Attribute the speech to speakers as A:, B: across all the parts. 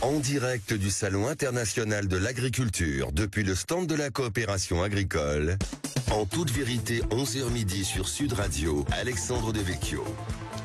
A: En direct du Salon international de l'agriculture, depuis le stand de la coopération agricole, en toute vérité, 11h midi sur Sud Radio, Alexandre Devecchio.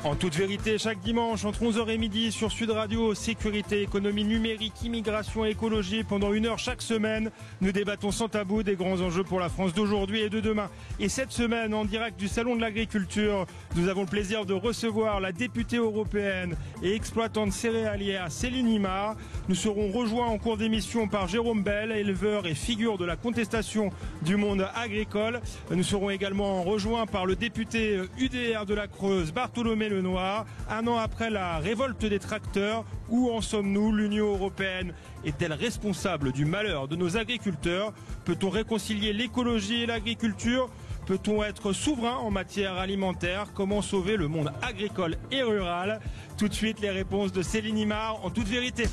B: En toute vérité, chaque dimanche, entre 11h et midi sur Sud Radio, sécurité, économie numérique, immigration et écologie. Pendant 1 heure chaque semaine, nous débattons sans tabou des grands enjeux pour la France d'aujourd'hui et de demain. Et cette semaine, en direct du Salon de l'agriculture, nous avons le plaisir de recevoir la députée européenne et exploitante céréalière Céline Imard. Nous serons rejoints en cours d'émission par Jérôme Bel, éleveur et figure de la contestation du monde agricole. Nous serons également rejoints par le député UDR de la Creuse, Bartholomé Lenoir. 1 an après la révolte des tracteurs, où en sommes-nous? L'Union européenne est-elle responsable du malheur de nos agriculteurs? Peut-on réconcilier l'écologie et l'agriculture? Peut-on être souverain en matière alimentaire? Comment sauver le monde agricole et rural? Tout de suite, les réponses de Céline Imard en toute vérité.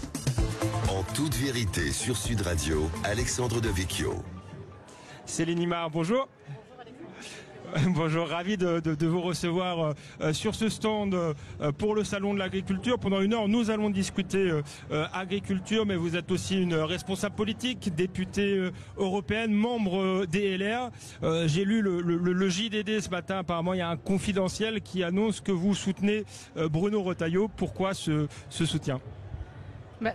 A: En toute vérité sur Sud Radio, Alexandre Devecchio.
B: Céline Imard, bonjour. Bonjour, ravi de vous recevoir sur ce stand pour le Salon de l'agriculture. Pendant 1 heure, nous allons discuter agriculture, mais vous êtes aussi une responsable politique, députée européenne, membre des LR. J'ai lu le JDD ce matin, apparemment il y a un confidentiel qui annonce que vous soutenez Bruno Retailleau. Pourquoi ce soutien ?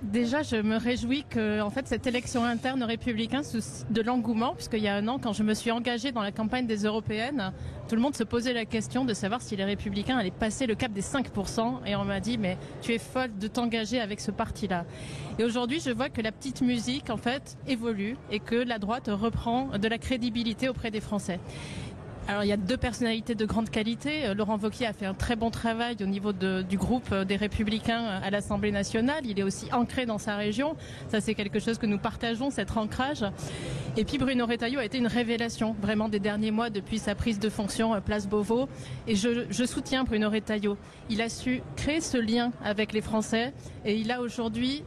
C: Déjà, je me réjouis que, en fait, cette élection interne républicaine de l'engouement, puisqu'il y a 1 an, quand je me suis engagée dans la campagne des européennes, tout le monde se posait la question de savoir si les républicains allaient passer le cap des 5%, et on m'a dit, mais tu es folle de t'engager avec ce parti-là. Et aujourd'hui, je vois que la petite musique, en fait, évolue, et que la droite reprend de la crédibilité auprès des Français. Alors il y a 2 personnalités de grande qualité. Laurent Wauquiez a fait un très bon travail au niveau du groupe des Républicains à l'Assemblée nationale. Il est aussi ancré dans sa région. Ça, c'est quelque chose que nous partageons, cet ancrage. Et puis Bruno Retailleau a été une révélation vraiment des derniers mois depuis sa prise de fonction Place Beauvau. Et je soutiens Bruno Retailleau. Il a su créer ce lien avec les Français et il a aujourd'hui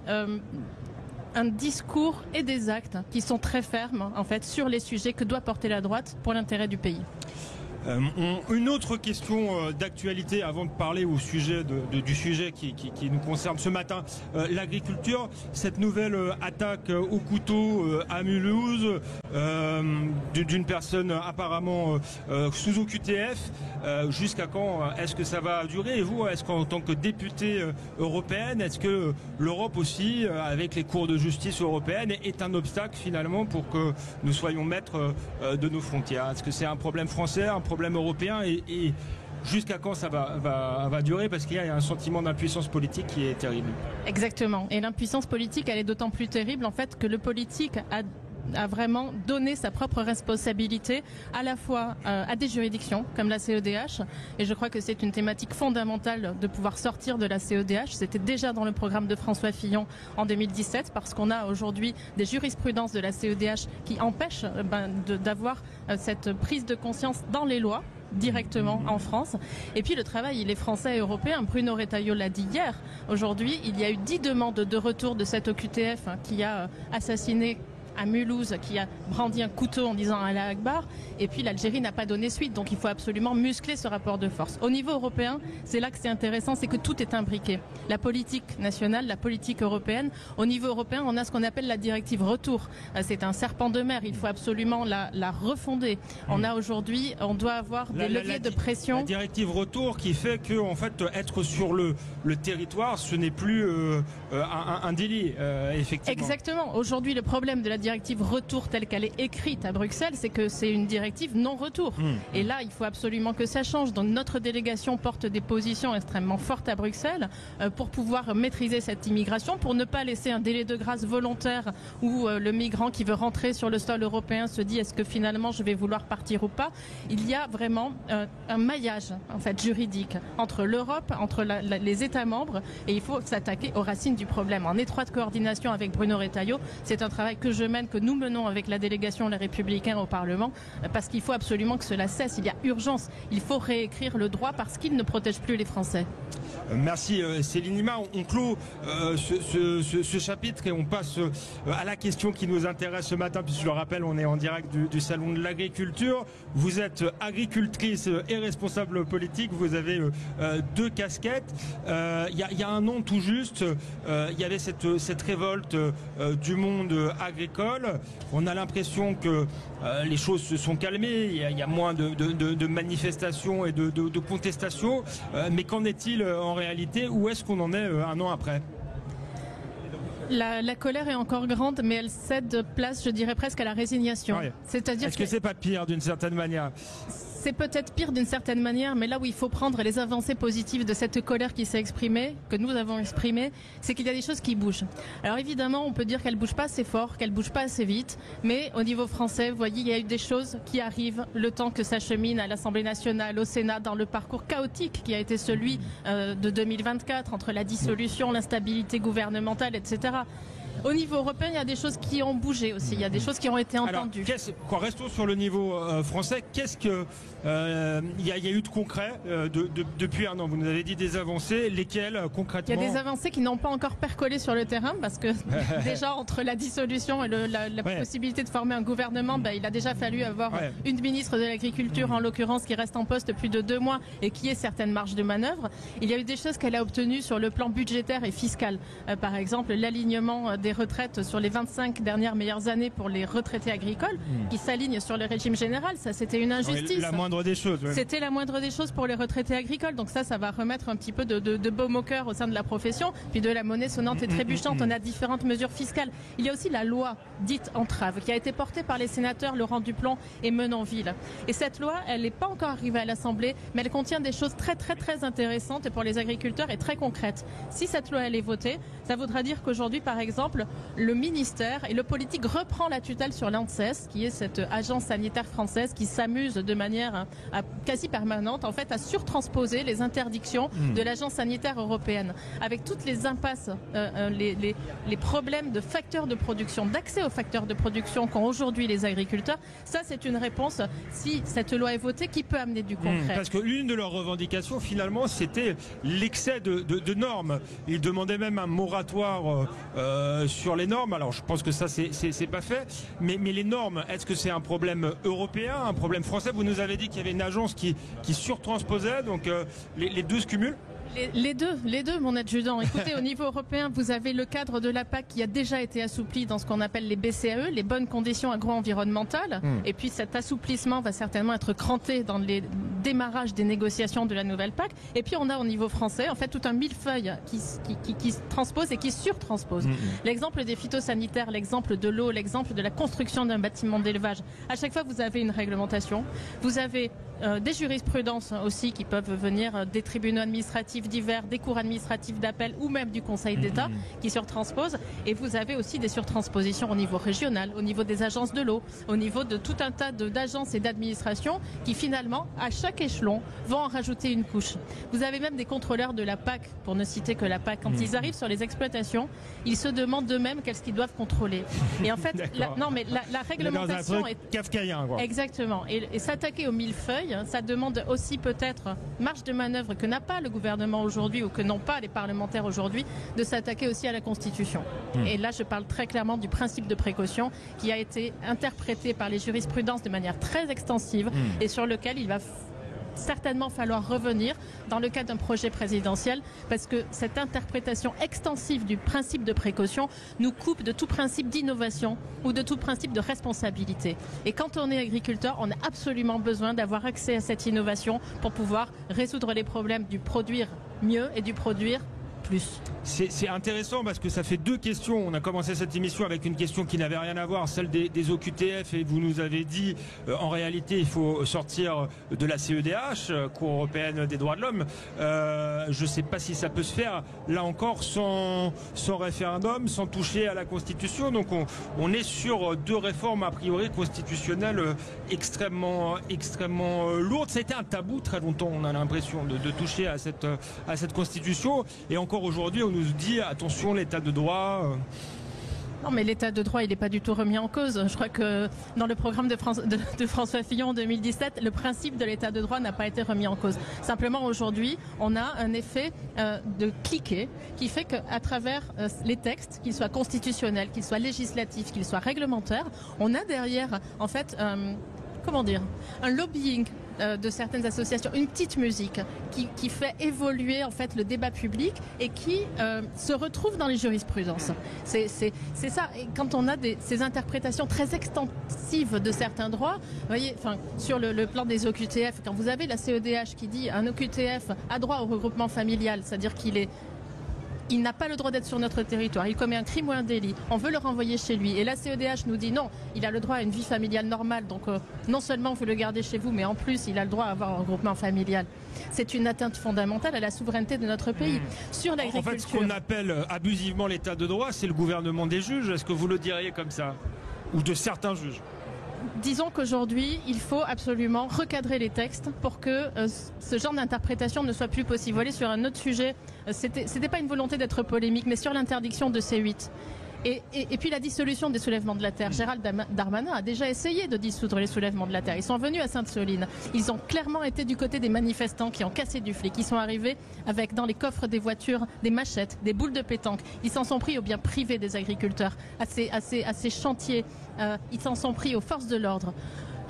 C: un discours et des actes qui sont très fermes en fait sur les sujets que doit porter la droite pour l'intérêt du pays.
B: Une autre question d'actualité avant de parler au sujet du sujet qui nous concerne ce matin, l'agriculture. Cette nouvelle attaque au couteau à Mulhouse d'une personne apparemment sous OQTF. Jusqu'à quand est-ce que ça va durer? Et vous, est-ce qu'en tant que députée européenne, est-ce que l'Europe aussi, avec les cours de justice européennes, est un obstacle finalement pour que nous soyons maîtres de nos frontières? Est-ce que c'est un problème français, un problème européen et jusqu'à quand ça va durer? Parce qu'il y a un sentiment d'impuissance politique qui est terrible.
C: Exactement. Et l'impuissance politique, elle est d'autant plus terrible en fait que le politique a vraiment donné sa propre responsabilité à la fois à des juridictions comme la CEDH, et je crois que c'est une thématique fondamentale de pouvoir sortir de la CEDH. C'était déjà dans le programme de François Fillon en 2017 parce qu'on a aujourd'hui des jurisprudences de la CEDH qui empêchent d'avoir cette prise de conscience dans les lois directement en France. Et puis le travail, il est français et européen. Bruno Retailleau l'a dit hier. Aujourd'hui, il y a eu 10 demandes de retour de cette OQTF qui a assassiné à Mulhouse, qui a brandi un couteau en disant Allah Akbar, et puis l'Algérie n'a pas donné suite, donc il faut absolument muscler ce rapport de force. Au niveau européen, c'est là que c'est intéressant, c'est que tout est imbriqué. La politique nationale, la politique européenne. Au niveau européen, on a ce qu'on appelle la directive retour. C'est un serpent de mer, il faut absolument la refonder. On a aujourd'hui, on doit avoir des leviers de pression.
B: La directive retour qui fait que, en fait, être sur le territoire, ce n'est plus un délit, effectivement.
C: Exactement. Aujourd'hui, le problème de la directive retour telle qu'elle est écrite à Bruxelles, c'est que c'est une directive non-retour. Et là, il faut absolument que ça change. Donc notre délégation porte des positions extrêmement fortes à Bruxelles pour pouvoir maîtriser cette immigration, pour ne pas laisser un délai de grâce volontaire où le migrant qui veut rentrer sur le sol européen se dit est-ce que finalement je vais vouloir partir ou pas. Il y a vraiment un maillage en fait juridique entre l'Europe, entre les États membres, et il faut s'attaquer aux racines du problème en étroite coordination avec Bruno Retailleau. C'est un travail que je semaines que nous menons avec la délégation Les Républicains au Parlement, parce qu'il faut absolument que cela cesse. Il y a urgence. Il faut réécrire le droit parce qu'il ne protège plus les Français.
B: Merci Céline Lima. On clôt ce chapitre et on passe à la question qui nous intéresse ce matin, puisque je le rappelle, on est en direct du Salon de l'Agriculture. Vous êtes agricultrice et responsable politique, vous avez 2 casquettes. Il y a un an tout juste, il y avait cette révolte du monde agricole. On a l'impression que les choses se sont calmées, il y a moins de manifestations et de contestations. Mais qu'en est-il en réalité? Où est-ce qu'on en est un an après?
C: La colère est encore grande, mais elle cède place, je dirais presque, à la résignation.
B: Ouais.
C: C'est-à-dire
B: Est-ce que c'est pas pire d'une certaine manière?
C: C'est peut-être pire d'une certaine manière, mais là où il faut prendre les avancées positives de cette colère qui s'est exprimée, que nous avons exprimée, c'est qu'il y a des choses qui bougent. Alors évidemment, on peut dire qu'elles ne bougent pas assez fort, qu'elles ne bougent pas assez vite, mais au niveau français, vous voyez, il y a eu des choses qui arrivent le temps que ça chemine à l'Assemblée nationale, au Sénat, dans le parcours chaotique qui a été celui de 2024, entre la dissolution, l'instabilité gouvernementale, etc. Au niveau européen, il y a des choses qui ont bougé aussi, il y a des choses qui ont été entendues.
B: Alors, restons sur le niveau français. Qu'est-ce que il y a eu de concret depuis un an? Vous nous avez dit des avancées, lesquelles concrètement?
C: Il y a des avancées qui n'ont pas encore percolé sur le terrain parce que déjà entre la dissolution et la possibilité de former un gouvernement, il a déjà fallu avoir une ministre de l'Agriculture en l'occurrence qui reste en poste plus de 2 mois et qui ait certaines marges de manœuvre. Il y a eu des choses qu'elle a obtenues sur le plan budgétaire et fiscal. Par exemple, l'alignement des retraites sur les 25 dernières meilleures années pour les retraités agricoles qui s'alignent sur le régime général. Ça, c'était une injustice.
B: La moindre des choses. Ouais.
C: C'était la moindre des choses pour les retraités agricoles. Donc ça va remettre un petit peu de baume au cœur au sein de la profession, puis de la monnaie sonnante et trébuchante. On a différentes mesures fiscales. Il y a aussi la loi dite entrave qui a été portée par les sénateurs Laurent Duplon et Menonville. Et cette loi, elle n'est pas encore arrivée à l'Assemblée, mais elle contient des choses très très très intéressantes pour les agriculteurs et très concrètes. Si cette loi elle est votée, ça voudra dire qu'aujourd'hui, par exemple, le ministère et le politique reprend la tutelle sur l'ANSES, qui est cette agence sanitaire française qui s'amuse de manière quasi permanente en fait à surtransposer les interdictions de l'agence sanitaire européenne, avec toutes les impasses, les problèmes de facteurs de production, d'accès aux facteurs de production qu'ont aujourd'hui les agriculteurs. Ça, c'est une réponse, si cette loi est votée, qui peut amener du concret.
B: Parce que l'une de leurs revendications, finalement, c'était l'excès de normes. Ils demandaient même un moratoire sur les normes. Alors, je pense que ça, c'est pas fait. Mais les normes, est-ce que c'est un problème européen, un problème français? Vous nous avez dit qu'il y avait une agence qui surtransposait, donc les deux se cumulent?
C: Les deux, mon adjudant. Écoutez, au niveau européen, vous avez le cadre de la PAC qui a déjà été assoupli dans ce qu'on appelle les BCAE, les bonnes conditions agro-environnementales. Et puis cet assouplissement va certainement être cranté dans les démarrages des négociations de la nouvelle PAC. Et puis on a au niveau français, en fait, tout un millefeuille qui transpose et qui surtranspose. L'exemple des phytosanitaires, l'exemple de l'eau, l'exemple de la construction d'un bâtiment d'élevage. À chaque fois, vous avez une réglementation. Vous avez des jurisprudences aussi qui peuvent venir des tribunaux administratifs divers, des cours administratifs d'appel ou même du Conseil d'État qui surtransposent. Et vous avez aussi des surtranspositions au niveau régional, au niveau des agences de l'eau, au niveau de tout un tas d'agences et d'administrations qui finalement, à chaque échelon, vont en rajouter une couche. Vous avez même des contrôleurs de la PAC, pour ne citer que la PAC. Quand ils arrivent sur les exploitations, ils se demandent d'eux-mêmes qu'est-ce qu'ils doivent contrôler. Et en fait, la réglementation est
B: kafkaïen, quoi.
C: Exactement. Et s'attaquer au millefeuille, ça demande aussi peut-être marge de manœuvre que n'a pas le gouvernement aujourd'hui ou que n'ont pas les parlementaires aujourd'hui, de s'attaquer aussi à la Constitution. Et là, je parle très clairement du principe de précaution qui a été interprété par les jurisprudences de manière très extensive et sur lequel il va certainement falloir revenir dans le cadre d'un projet présidentiel, parce que cette interprétation extensive du principe de précaution nous coupe de tout principe d'innovation ou de tout principe de responsabilité. Et quand on est agriculteur, on a absolument besoin d'avoir accès à cette innovation pour pouvoir résoudre les problèmes du produire mieux et du produire plus.
B: C'est intéressant parce que ça fait 2 questions. On a commencé cette émission avec une question qui n'avait rien à voir, celle des OQTF, et vous nous avez dit en réalité il faut sortir de la CEDH, Cour européenne des droits de l'homme. Je ne sais pas si ça peut se faire là encore sans référendum, sans toucher à la Constitution. Donc on est sur 2 réformes a priori constitutionnelles extrêmement lourdes. Ça a été un tabou très longtemps, on a l'impression, de toucher à cette Constitution. Et encore aujourd'hui, on nous dit attention, l'état de droit.
C: Non, mais l'état de droit, il n'est pas du tout remis en cause. Je crois que dans le programme de François Fillon en 2017, le principe de l'état de droit n'a pas été remis en cause. Simplement, aujourd'hui, on a un effet de cliquet qui fait qu'à travers les textes, qu'ils soient constitutionnels, qu'ils soient législatifs, qu'ils soient réglementaires, on a derrière, en fait, un lobbying de certaines associations, une petite musique qui fait évoluer en fait le débat public et qui se retrouve dans les jurisprudences. C'est ça. Et quand on a ces interprétations très extensives de certains droits, vous voyez, sur le plan des OQTF, quand vous avez la CEDH qui dit un OQTF a droit au regroupement familial, c'est-à-dire il n'a pas le droit d'être sur notre territoire, il commet un crime ou un délit, on veut le renvoyer chez lui. Et la CEDH nous dit non, il a le droit à une vie familiale normale, donc non seulement vous le gardez chez vous, mais en plus il a le droit à avoir un regroupement familial. C'est une atteinte fondamentale à la souveraineté de notre pays. Sur l'agriculture...
B: En fait, ce qu'on appelle abusivement l'état de droit, c'est le gouvernement des juges. Est-ce que vous le diriez comme ça? Ou de certains juges?
C: Disons qu'aujourd'hui, il faut absolument recadrer les textes pour que ce genre d'interprétation ne soit plus possible. Voilà, sur un autre sujet, c'était pas une volonté d'être polémique, mais sur l'interdiction de C8. Et puis la dissolution des soulèvements de la terre. Gérald Darmanin a déjà essayé de dissoudre les soulèvements de la terre. Ils sont venus à Sainte-Soline. Ils ont clairement été du côté des manifestants qui ont cassé du flic. Ils sont arrivés avec dans les coffres des voitures des machettes, des boules de pétanque. Ils s'en sont pris aux biens privés des agriculteurs, à ces chantiers. Ils s'en sont pris aux forces de l'ordre.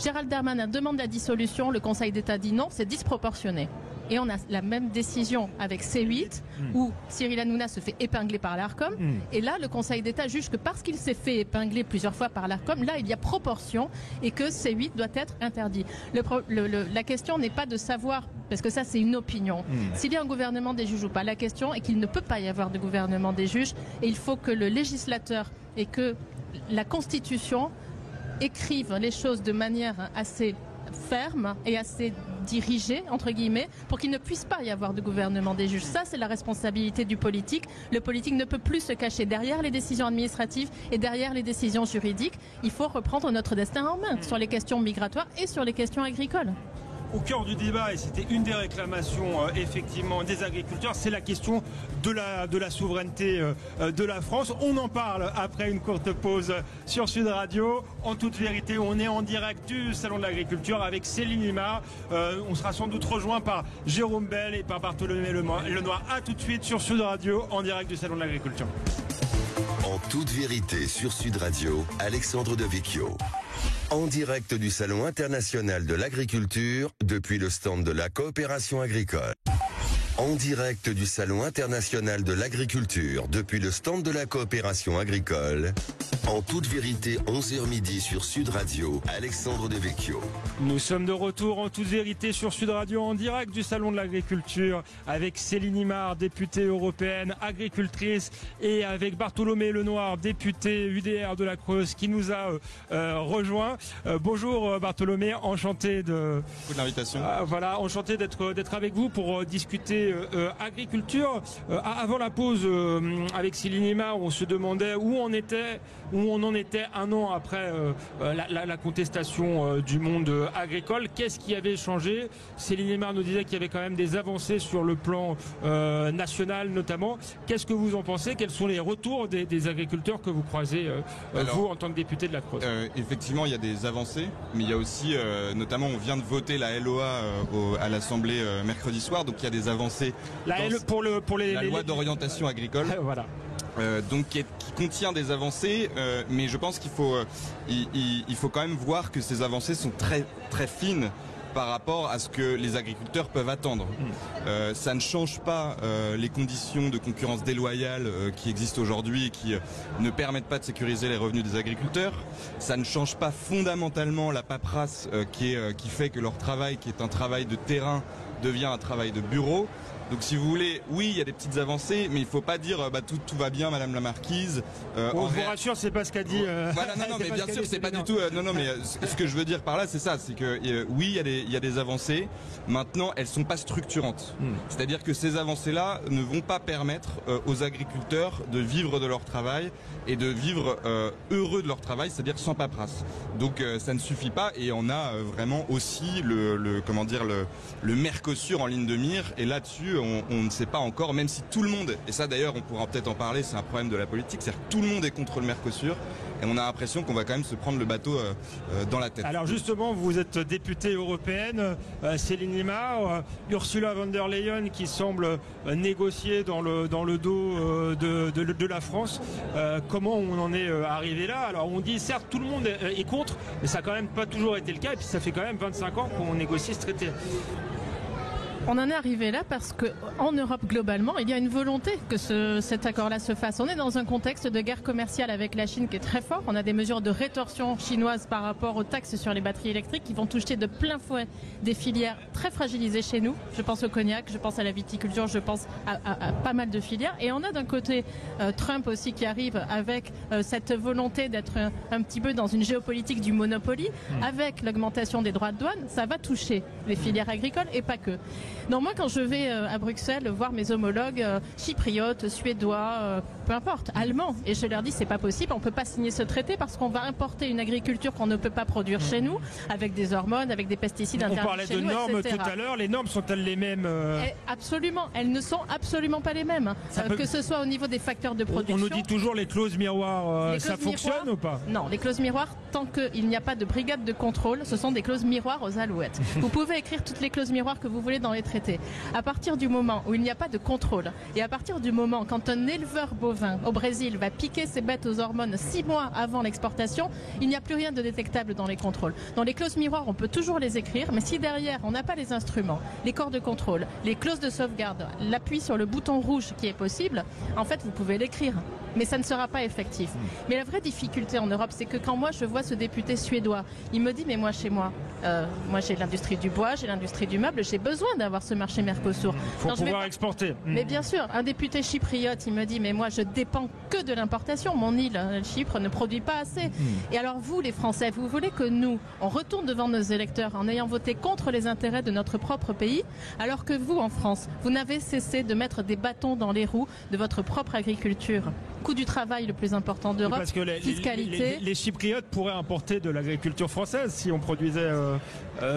C: Gérald Darmanin demande la dissolution. Le Conseil d'État dit non, c'est disproportionné. Et on a la même décision avec C8, où Cyril Hanouna se fait épingler par l'Arcom. Et là, le Conseil d'État juge que parce qu'il s'est fait épingler plusieurs fois par l'Arcom, là, il y a proportion et que C8 doit être interdit. La question n'est pas de savoir, parce que ça, c'est une opinion, s'il y a un gouvernement des juges ou pas. La question est qu'il ne peut pas y avoir de gouvernement des juges. Et il faut que le législateur et que la Constitution écrivent les choses de manière assez ferme et assez dirigée, entre guillemets, pour qu'il ne puisse pas y avoir de gouvernement des juges. Ça, c'est la responsabilité du politique. Le politique ne peut plus se cacher derrière les décisions administratives et derrière les décisions juridiques. Il faut reprendre notre destin en main sur les questions migratoires et sur les questions agricoles.
B: Au cœur du débat, et c'était une des réclamations effectivement des agriculteurs, c'est la question de la souveraineté de la France. On en parle après une courte pause sur Sud Radio. En toute vérité, on est en direct du Salon de l'Agriculture avec Céline Imard. On sera sans doute rejoint par Jérôme Bell et par Bartholomé Lenoir. A tout de suite sur Sud Radio, en direct du Salon de l'Agriculture.
A: En toute vérité sur Sud Radio, Alexandre Devecchio. En direct du Salon international de l'agriculture depuis le stand de la coopération agricole. En direct du Salon international de l'agriculture depuis le stand de la coopération agricole. En toute vérité, 11h midi sur Sud Radio, Alexandre Devecchio.
B: Nous sommes de retour en toute vérité sur Sud Radio en direct du Salon de l'Agriculture avec Céline Imard, députée européenne, agricultrice, et avec Bartholomé Lenoir, député UDR de la Creuse, qui nous a rejoint. Bonjour Bartholomé, enchanté de
D: l'invitation.
B: Voilà, enchanté d'être avec vous pour discuter agriculture. Avant la pause avec Céline Imard, on se demandait où on en était un an après la contestation du monde agricole. Qu'est-ce qui avait changé? Céline Imard nous disait qu'il y avait quand même des avancées sur le plan national notamment. Qu'est-ce que vous en pensez? Quels sont les retours des agriculteurs que vous croisez, vous, en tant que député de la Creuse?
D: Effectivement, il y a des avancées, mais il y a aussi, notamment, on vient de voter la LOA à l'Assemblée mercredi soir, donc il y a des avancées. La loi d'orientation agricole.
B: Voilà.
D: Donc qui contient des avancées, mais je pense qu'il faut quand même voir que ces avancées sont très très fines par rapport à ce que les agriculteurs peuvent attendre. Ça ne change pas les conditions de concurrence déloyale qui existent aujourd'hui et qui ne permettent pas de sécuriser les revenus des agriculteurs. Ça ne change pas fondamentalement la paperasse qui fait que leur travail, qui est un travail de terrain, devient un travail de bureau. Donc si vous voulez, oui, il y a des petites avancées, mais il ne faut pas dire tout va bien, Madame la Marquise.
B: On vous rassure, c'est pas ce qu'a dit.
D: Voilà, non, mais bien sûr, c'est pas du tout. Non, mais ce que je veux dire par là, c'est ça, c'est que oui, il y a des avancées. Maintenant, elles sont pas structurantes. C'est-à-dire que ces avancées-là ne vont pas permettre aux agriculteurs de vivre de leur travail et de vivre heureux de leur travail, c'est-à-dire sans paperasse. Donc ça ne suffit pas, et on a vraiment aussi le Mercosur en ligne de mire, et là-dessus on ne sait pas encore, même si tout le monde, et ça d'ailleurs on pourra peut-être en parler, c'est un problème de la politique, c'est-à-dire que tout le monde est contre le Mercosur, et on a l'impression qu'on va quand même se prendre le bateau dans la tête.
B: Alors justement, vous êtes députée européenne, Céline Limar, Ursula von der Leyen qui semble négocier dans le dos de la France. Comment on en est arrivé là? Alors on dit certes tout le monde est contre, mais ça n'a quand même pas toujours été le cas, et puis ça fait quand même 25 ans qu'on négocie ce traité.
C: On en est arrivé là parce qu'en Europe globalement, il y a une volonté que cet accord-là se fasse. On est dans un contexte de guerre commerciale avec la Chine qui est très fort. On a des mesures de rétorsion chinoises par rapport aux taxes sur les batteries électriques qui vont toucher de plein fouet des filières très fragilisées chez nous. Je pense au cognac, je pense à la viticulture, je pense à pas mal de filières. Et on a d'un côté Trump aussi qui arrive avec cette volonté d'être un petit peu dans une géopolitique du monopoly. Avec l'augmentation des droits de douane, ça va toucher les filières agricoles et pas que. Donc moi, quand je vais à Bruxelles voir mes homologues chypriotes, suédois, peu importe, allemands, et je leur dis c'est pas possible, on peut pas signer ce traité parce qu'on va importer une agriculture qu'on ne peut pas produire chez nous, avec des hormones, avec des pesticides interdits chez nous,
B: On parlait de normes
C: etc.
B: tout à l'heure, les normes sont-elles les mêmes
C: Absolument, elles ne sont absolument pas les mêmes. Que ce soit au niveau des facteurs de production.
B: On nous dit toujours les clauses miroirs, ça fonctionne ou pas?
C: Non, les clauses miroirs, tant qu'il n'y a pas de brigade de contrôle, ce sont des clauses miroirs aux alouettes. Vous pouvez écrire toutes les clauses miroirs que vous voulez dans les traités. À partir du moment où il n'y a pas de contrôle, et à partir du moment quand un éleveur bovin au Brésil va piquer ses bêtes aux hormones 6 mois avant l'exportation, il n'y a plus rien de détectable dans les contrôles. Dans les clauses miroirs, on peut toujours les écrire, mais si derrière on n'a pas les instruments, les corps de contrôle, les clauses de sauvegarde, l'appui sur le bouton rouge qui est possible, en fait vous pouvez l'écrire, mais ça ne sera pas effectif. Mais la vraie difficulté en Europe, c'est que quand moi je vois ce député suédois, il me dit mais moi chez moi, moi j'ai l'industrie du bois, j'ai l'industrie du meuble, j'ai besoin d'avoir ce marché Mercosur.
B: Il faut pouvoir exporter.
C: Mais bien sûr, un député chypriote, il me dit mais moi je dépends que de l'importation, mon île, Chypre, ne produit pas assez. Et alors vous les Français, vous voulez que nous, on retourne devant nos électeurs en ayant voté contre les intérêts de notre propre pays, alors que vous en France, vous n'avez cessé de mettre des bâtons dans les roues de votre propre agriculture. Coût du travail le plus important d'Europe,
B: parce que
C: fiscalité.
B: Les Chypriotes pourraient importer de l'agriculture française si on produisait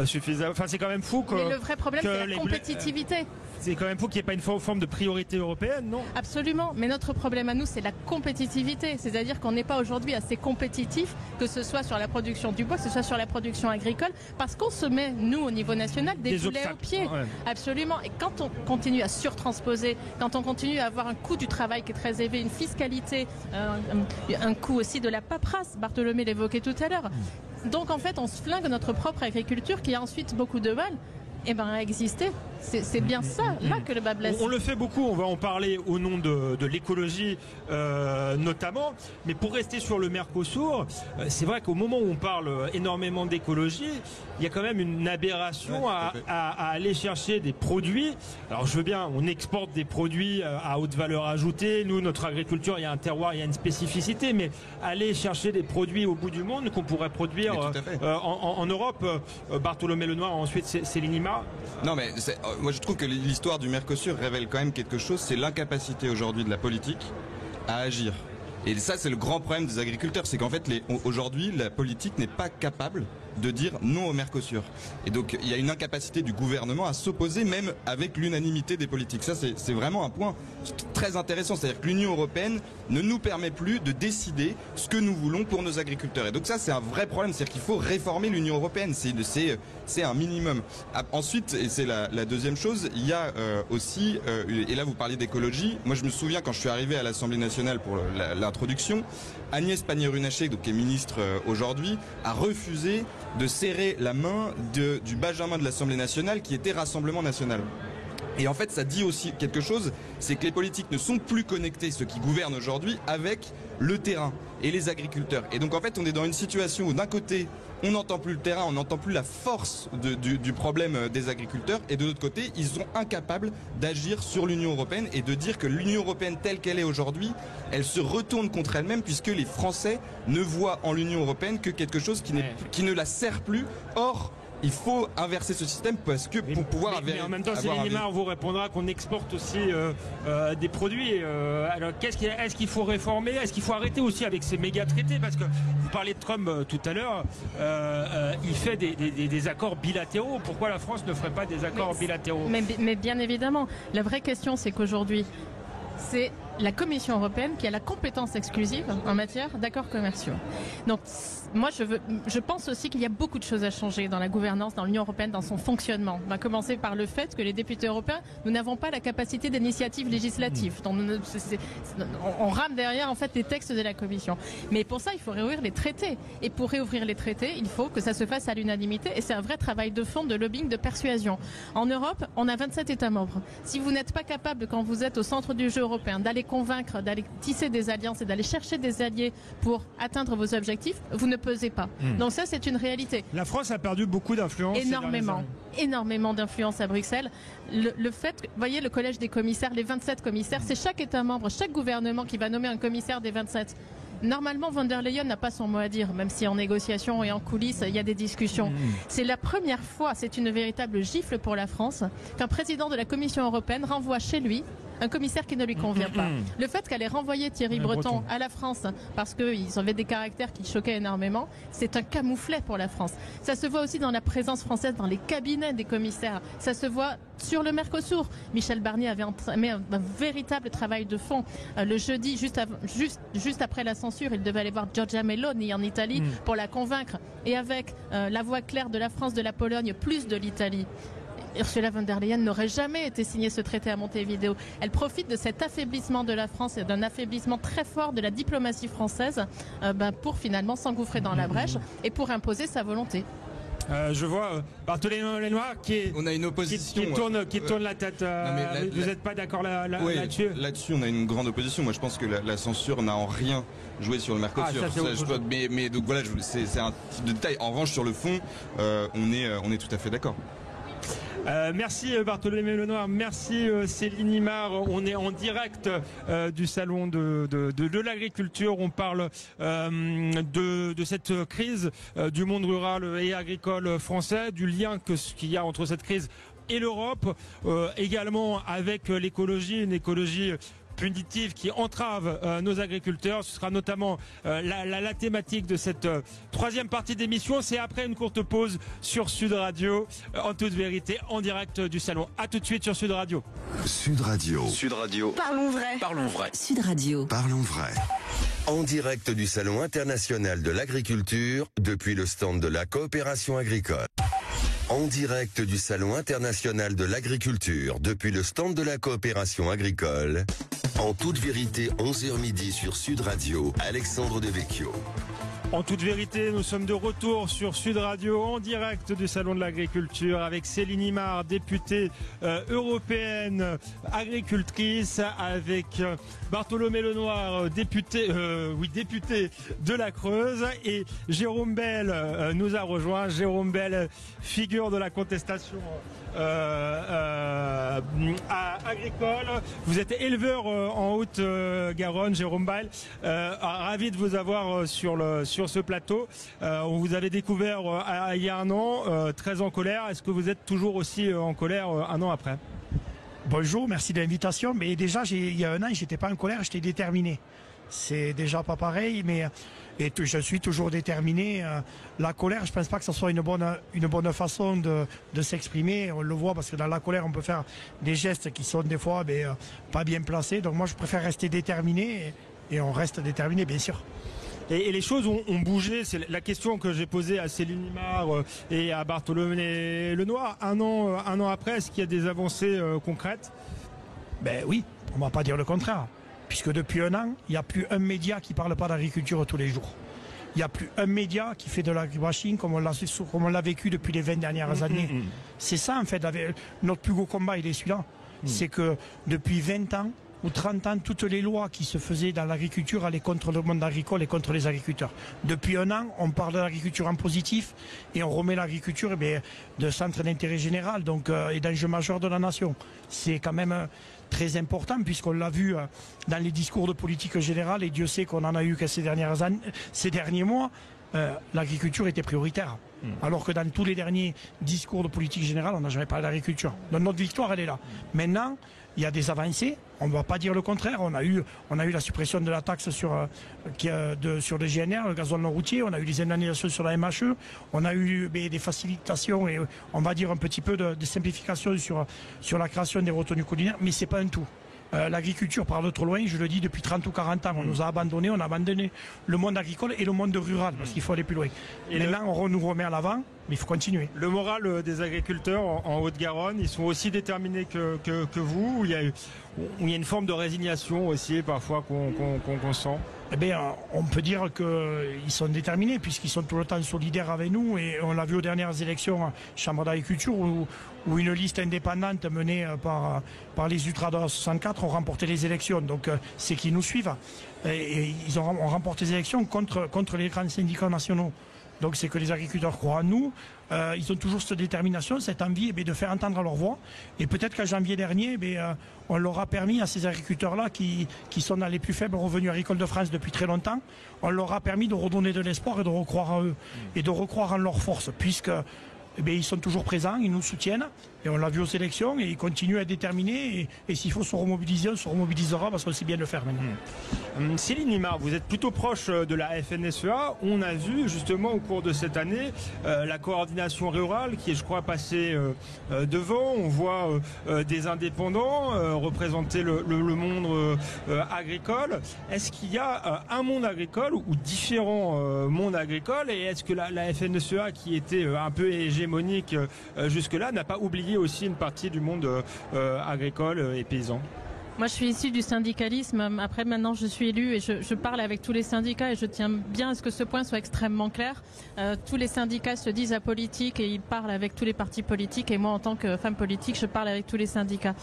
B: suffisamment. Enfin, c'est quand même fou que.
C: Mais le vrai problème, c'est la compétitivité.
B: C'est quand même fou qu'il n'y ait pas une forme de priorité européenne, non?
C: Absolument, mais notre problème à nous, c'est la compétitivité. C'est-à-dire qu'on n'est pas aujourd'hui assez compétitif, que ce soit sur la production du bois, que ce soit sur la production agricole, parce qu'on se met, nous, au niveau national, des boulets aux pieds. Ouais. Absolument. Et quand on continue à surtransposer, quand on continue à avoir un coût du travail qui est très élevé, une fiscalité, un coût aussi de la paperasse, Bartholomé l'évoquait tout à l'heure. Donc en fait, on se flingue notre propre agriculture qui a ensuite beaucoup de mal à exister. C'est bien ça, là, que le bas blesse.
B: On le fait beaucoup, on va en parler au nom de l'écologie notamment, mais pour rester sur le Mercosur, c'est vrai qu'au moment où on parle énormément d'écologie, il y a quand même une aberration à aller chercher des produits. Alors je veux bien, on exporte des produits à haute valeur ajoutée, nous, notre agriculture, il y a un terroir, il y a une spécificité, mais aller chercher des produits au bout du monde qu'on pourrait produire en Europe, Bartholomé Lenoir, ensuite Céline Limar.
D: Non mais moi je trouve que l'histoire du Mercosur révèle quand même quelque chose, c'est l'incapacité aujourd'hui de la politique à agir. Et ça c'est le grand problème des agriculteurs, c'est qu'en fait aujourd'hui la politique n'est pas capable de dire non au Mercosur. Et donc il y a une incapacité du gouvernement à s'opposer même avec l'unanimité des politiques. Ça c'est vraiment un point très intéressant, c'est-à-dire que l'Union européenne ne nous permet plus de décider ce que nous voulons pour nos agriculteurs. Et donc ça c'est un vrai problème, c'est-à-dire qu'il faut réformer l'Union européenne, c'est un minimum. Ensuite, et c'est la deuxième chose, il y a aussi, et là vous parliez d'écologie, moi je me souviens quand je suis arrivé à l'Assemblée nationale pour l'introduction, Agnès Pannier-Runacher, qui est ministre aujourd'hui, a refusé de serrer la main du Benjamin de l'Assemblée nationale qui était Rassemblement national. Et en fait, ça dit aussi quelque chose, c'est que les politiques ne sont plus connectés, ceux qui gouvernent aujourd'hui, avec le terrain et les agriculteurs. Et donc en fait, on est dans une situation où d'un côté, on n'entend plus le terrain, on n'entend plus la force du problème des agriculteurs, et de l'autre côté, ils sont incapables d'agir sur l'Union européenne et de dire que l'Union européenne telle qu'elle est aujourd'hui, elle se retourne contre elle-même puisque les Français ne voient en l'Union européenne que quelque chose qui ne la sert plus. Or, il faut inverser ce système parce que pour pouvoir
B: mais en même temps, Céline Limard vous répondra qu'on exporte aussi des produits. Alors, est-ce qu'il faut réformer? Est-ce qu'il faut arrêter aussi avec ces méga traités? Parce que vous parliez de Trump tout à l'heure. Il fait des accords bilatéraux. Pourquoi la France ne ferait pas des accords bilatéraux?
C: Mais bien évidemment, la vraie question, c'est qu'aujourd'hui, c'est la Commission européenne qui a la compétence exclusive en matière d'accords commerciaux. Donc, moi, je pense aussi qu'il y a beaucoup de choses à changer dans la gouvernance, dans l'Union européenne, dans son fonctionnement. On va commencer par le fait que les députés européens, nous n'avons pas la capacité d'initiative législative. Donc, on rame derrière, en fait, les textes de la Commission. Mais pour ça, il faut réouvrir les traités. Et pour réouvrir les traités, il faut que ça se fasse à l'unanimité. Et c'est un vrai travail de fond, de lobbying, de persuasion. En Europe, on a 27 États membres. Si vous n'êtes pas capable, quand vous êtes au centre du jeu européen, d'aller convaincre, d'aller tisser des alliances et d'aller chercher des alliés pour atteindre vos objectifs, vous ne pesez pas. Donc ça, c'est une réalité.
B: La France a perdu beaucoup d'influence.
C: Énormément d'influence à Bruxelles. Le fait, vous voyez, le collège des commissaires, les 27 commissaires, c'est chaque État membre, chaque gouvernement qui va nommer un commissaire des 27. Normalement, von der Leyen n'a pas son mot à dire, même si en négociation et en coulisses, il y a des discussions. C'est la première fois, c'est une véritable gifle pour la France, qu'un président de la Commission européenne renvoie chez lui un commissaire qui ne lui convient pas. Le fait qu'elle ait renvoyé Thierry Breton à la France parce qu'ils avaient des caractères qui choquaient énormément, c'est un camouflet pour la France. Ça se voit aussi dans la présence française dans les cabinets des commissaires. Ça se voit sur le Mercosur. Michel Barnier avait entamé un véritable travail de fond. Le jeudi, juste après la censure, il devait aller voir Giorgia Meloni en Italie pour la convaincre. Et avec la voix claire de la France, de la Pologne, plus de l'Italie, Ursula von der Leyen n'aurait jamais été signé ce traité à Montevideo. Elle profite de cet affaiblissement de la France et d'un affaiblissement très fort de la diplomatie française pour finalement s'engouffrer dans la brèche et pour imposer sa volonté.
B: Je vois Barthélémy Lenoir
D: on a une opposition
B: qui tourne la tête. Vous n'êtes pas d'accord là-dessus?
D: Là-dessus, on a une grande opposition. Moi, je pense que la censure n'a en rien joué sur le Mercosur. Mais donc voilà, c'est un type de détail. En revanche, sur le fond, on est tout à fait d'accord.
B: Merci Barthélémy Lenoir, merci Céline Limard. On est en direct du salon de l'agriculture. On parle de cette crise du monde rural et agricole français, du lien qu'il y a entre cette crise et l'Europe, également avec l'écologie, une écologie punitive qui entrave nos agriculteurs. Ce sera notamment la thématique de cette troisième partie d'émission. C'est après une courte pause sur Sud Radio, en toute vérité, en direct du salon. À tout de suite sur Sud Radio.
A: Sud Radio.
E: Sud Radio.
F: Parlons vrai.
E: Parlons vrai.
F: Sud Radio.
A: Parlons vrai. En direct du Salon international de l'agriculture, depuis le stand de la coopération agricole. En direct du Salon international de l'agriculture, depuis le stand de la coopération agricole. En toute vérité, 11h midi sur Sud Radio, Alexandre Devecchio.
B: En toute vérité, nous sommes de retour sur Sud Radio en direct du Salon de l'Agriculture avec Céline Limard, députée européenne agricultrice, avec Barthélémy Lenoir, député de la Creuse, et Jérôme Bel nous a rejoint. Jérôme Bel, figure de la contestation agricole. Vous êtes éleveur en Haute-Garonne, Jérôme Bel. Ravi de vous avoir sur ce plateau. On vous avait découvert il y a un an, très en colère. Est-ce que vous êtes toujours aussi en colère un an après?
G: Bonjour, merci de l'invitation. Mais déjà, il y a un an, j'étais pas en colère, j'étais déterminé. C'est déjà pas pareil, mais je suis toujours déterminé. La colère, je pense pas que ce soit une bonne façon de s'exprimer. On le voit parce que dans la colère, on peut faire des gestes qui sont des fois pas bien placés. Donc moi, je préfère rester déterminé et on reste déterminé, bien sûr.
B: Et les choses ont bougé. C'est la question que j'ai posée à Céline Limard et à Barthélémy Lenoir. Un an après, est-ce qu'il y a des avancées concrètes?
G: Ben oui, on ne va pas dire le contraire. Puisque depuis un an, il n'y a plus un média qui ne parle pas d'agriculture tous les jours. Il n'y a plus un média qui fait de l'agribashing comme on l'a vécu depuis les 20 dernières années. C'est ça, en fait, notre plus gros combat, il est celui-là. C'est que depuis 20 ans ou 30 ans, toutes les lois qui se faisaient dans l'agriculture allaient contre le monde agricole et contre les agriculteurs. Depuis un an, on parle de l'agriculture en positif et on remet l'agriculture de centre d'intérêt général et d'enjeu majeur de la nation. C'est quand même très important puisqu'on l'a vu dans les discours de politique générale et Dieu sait qu'on en a eu que ces derniers mois. l'agriculture était prioritaire. Alors que dans tous les derniers discours de politique générale, on n'a jamais parlé d'agriculture. Donc notre victoire, elle est là. Maintenant, il y a des avancées. On ne va pas dire le contraire. On a eu la suppression de la taxe sur le GNR, le gazole non routier. On a eu des indemnisations sur la MHE. On a eu des facilitations et on va dire un petit peu de simplification sur la création des retenues collinaires. Mais c'est pas un tout. L'agriculture part de trop loin, je le dis depuis 30 ou 40 ans. On nous a abandonnés, on a abandonné le monde agricole et le monde rural parce qu'il faut aller plus loin. Et maintenant, on nous remet à l'avant, mais il faut continuer.
B: Le moral des agriculteurs en Haute-Garonne, ils sont aussi déterminés que vous, ou il y a une forme de résignation aussi parfois qu'on sent?
G: Eh bien, on peut dire qu'ils sont déterminés puisqu'ils sont tout le temps solidaires avec nous et on l'a vu aux dernières élections Chambre d'agriculture où une liste indépendante menée par les Ultras de 64 ont remporté les élections. Donc c'est qu'ils nous suivent et ils ont remporté les élections contre les grands syndicats nationaux. Donc c'est que les agriculteurs croient en nous. Ils ont toujours cette détermination, cette envie de faire entendre leur voix. Et peut-être qu'en janvier dernier, on leur a permis à ces agriculteurs-là qui sont dans les plus faibles revenus agricoles de France depuis très longtemps, on leur a permis de redonner de l'espoir et de recroire en eux. Et de recroire en leur force, puisque ils sont toujours présents, ils nous soutiennent. Et on l'a vu aux élections et ils continuent à être déterminés. Et s'il faut se remobiliser, on se remobilisera parce qu'on sait bien le faire maintenant.
B: Céline Limard, vous êtes plutôt proche de la FNSEA. On a vu justement au cours de cette année la coordination rurale qui est, je crois, passée devant. On voit des indépendants représenter le monde agricole. Est-ce qu'il y a un monde agricole ou différents mondes agricoles? Et est-ce que la FNSEA, qui était un peu hégémonique jusque-là, n'a pas oublié aussi une partie du monde agricole et paysan?
C: Moi, je suis issue du syndicalisme. Après, maintenant, je suis élue et je parle avec tous les syndicats et je tiens bien à ce que ce point soit extrêmement clair. Tous les syndicats se disent apolitiques et ils parlent avec tous les partis politiques. Et moi, en tant que femme politique, je parle avec tous les syndicats.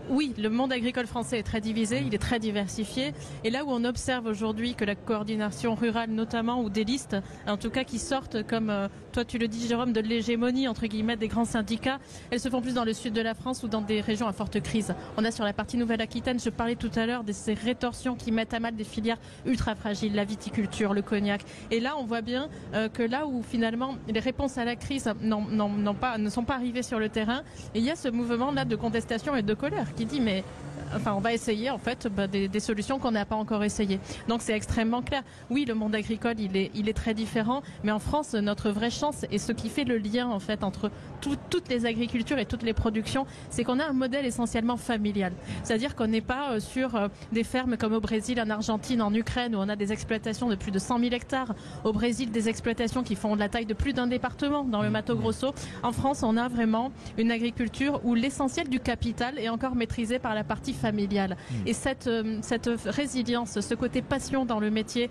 C: Oui, le monde agricole français est très divisé, il est très diversifié. Et là où on observe aujourd'hui que la coordination rurale notamment, ou des listes, en tout cas qui sortent comme, toi tu le dis Jérôme, de l'hégémonie entre guillemets des grands syndicats, elles se font plus dans le sud de la France ou dans des régions à forte crise. On a sur la partie Nouvelle-Aquitaine, je parlais tout à l'heure de ces rétorsions qui mettent à mal des filières ultra fragiles, la viticulture, le cognac. Et là on voit bien que là où finalement les réponses à la crise ne sont pas arrivées sur le terrain, et il y a ce mouvement là de contestation et de colère qui dit on va essayer en fait des solutions qu'on n'a pas encore essayées. Donc c'est extrêmement clair. Oui, le monde agricole il est très différent, mais en France notre vraie chance et ce qui fait le lien en fait entre toutes les agricultures et toutes les productions, c'est qu'on a un modèle essentiellement familial. C'est-à-dire qu'on n'est pas sur des fermes comme au Brésil, en Argentine, en Ukraine où on a des exploitations de plus de 100 000 hectares. Au Brésil, des exploitations qui font de la taille de plus d'un département dans le Mato Grosso. En France, on a vraiment une agriculture où l'essentiel du capital est encore maîtrisé par la partie familiale. Et cette résilience, ce côté passion dans le métier,